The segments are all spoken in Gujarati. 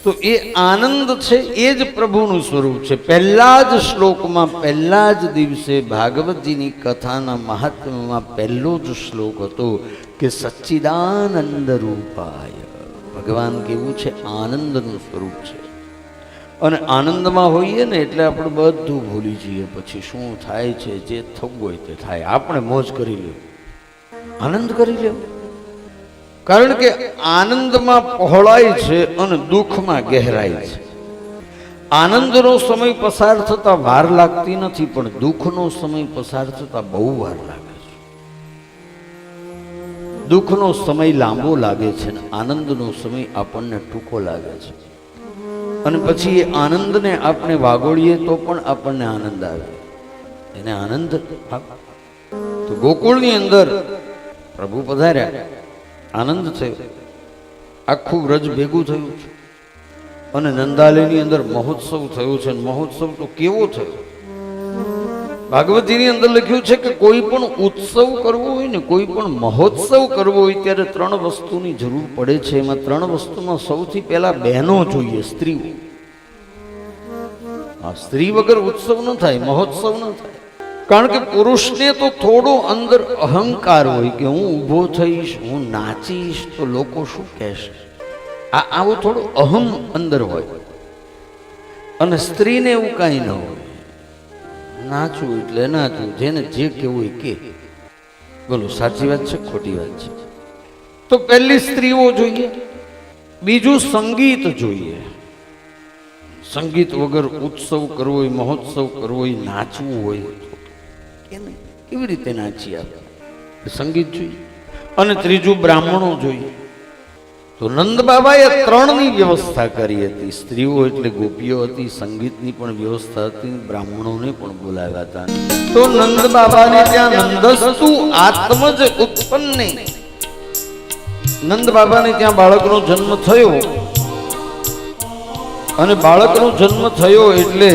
તો એ આનંદ છે એ જ પ્રભુનું સ્વરૂપ છે. પહેલા જ શ્લોકમાં પહેલા જ દિવસે ભાગવતજીની કથાના મહાત્મ્યમાં પહેલો જ શ્લોક હતો કે સચ્ચિદાનંદ રૂપાય. ભગવાન કેવું છે? આનંદનું સ્વરૂપ છે. અને આનંદમાં હોઈએ ને એટલે આપણે બધું ભૂલી જઈએ. પછી શું થાય છે? જે થવું હોય તે થાય. આપણે મોજ કરી લેવું, આનંદ કરી લેવું. કારણ કે આનંદમાં પહોળાય છે અને દુઃખમાં ગહેરાય છે. આનંદનો સમય પસાર થતા વાર લાગતી નથી, પણ દુઃખનો સમય પસાર થતા બહુ વાર લાગે છે. દુઃખનો સમય લાંબો લાગે છે ને આનંદનો સમય આપણને ટૂંકો લાગે છે. અને પછી એ આનંદને આપણે વાગોળીએ તો પણ આપણને આનંદ આવે. એને આનંદ તો ગોકુળની અંદર પ્રભુ પધાર્યા, આનંદ થયો, આખું વ્રજ ભેગું થયું છે. અને નંદાલયની અંદર મહોત્સવ થયો છે. મહોત્સવ તો કેવો થયો? ભાગવતજીની અંદર લખ્યું છે કે કોઈ પણ ઉત્સવ કરવો હોય ને, કોઈ પણ મહોત્સવ કરવો હોય ત્યારે 3 વસ્તુની જરૂર પડે છે. એમાં 3 વસ્તુમાં સૌથી પહેલા બહેનો જોઈએ, સ્ત્રીઓ. આ સ્ત્રી વગર ઉત્સવ ન થાય, મહોત્સવ ન થાય. કારણ કે પુરુષને તો થોડો અંદર અહંકાર હોય કે હું ઊભો થઈશ, હું નાચીશ તો લોકો શું કહેશે, આવું થોડું અહમ અંદર હોય. અને સ્ત્રીને એવું કાંઈ ન હોય, નાચવું એટલે નાચવું, જેને જે કેવું એ કે. બોલો સાચી વાત છે ખોટી વાત છે? તો પહેલી સ્ત્રીઓ જોઈએ. બીજું સંગીત જોઈએ. સંગીત વગર ઉત્સવ કરવો હોય, મહોત્સવ કરવો હોય, નાચવું હોય કેવી રીતે નાચીએ આપણે? સંગીત જોઈએ. અને ત્રીજું બ્રાહ્મણો જોઈએ. તો નંદ બાબાએ 3ની વ્યવસ્થા કરી હતી. સ્ત્રીઓ એટલે ગોપીઓ હતી, સંગીતની પણ વ્યવસ્થા હતી, બ્રાહ્મણોને પણ બોલાવ્યા હતા. તો નંદ બાબાને ત્યાં નંદસ્તુ આત્મજ ઉત્પન્ને, નંદ બાબાને ત્યાં બાળકનો જન્મ થયો. અને બાળકનો જન્મ થયો એટલે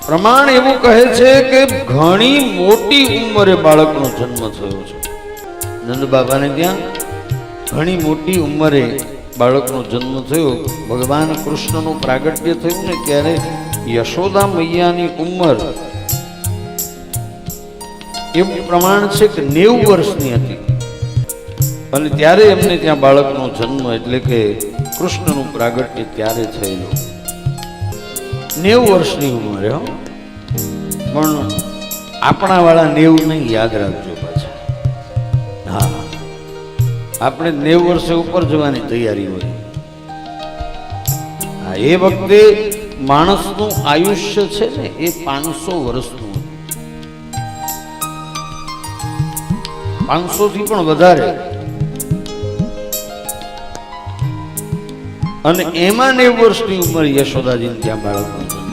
પ્રમાણ એવું કહે છે કે ઘણી મોટી ઉંમરે બાળકનો જન્મ થયો છે. નંદ બાબાને ત્યાં ઘણી મોટી ઉંમરે બાળકનો જન્મ થયો. ભગવાન કૃષ્ણનું પ્રાગટ્ય થયું ને ત્યારે યશોદા મૈયાની ઉંમર એવું પ્રમાણ છે કે 90 વર્ષની હતી. અને ત્યારે એમને ત્યાં બાળકનો જન્મ એટલે કે કૃષ્ણનું પ્રાગટ્ય ત્યારે થયેલું. 90 વર્ષની ઉંમરે. પણ આપણા વાળા 90 નહીં, યાદ રાખજો પાછા. હા, આપણે 90 વર્ષે ઉપર જવાની તૈયારી હોય. હા, એ વખતે માણસનું આયુષ્ય છે ને એ 500 વર્ષનું, 500 થી પણ વધારે. અને એમાં 90 વર્ષની ઉંમર યશોદાજીને ત્યાં બાળકનો જન્મ.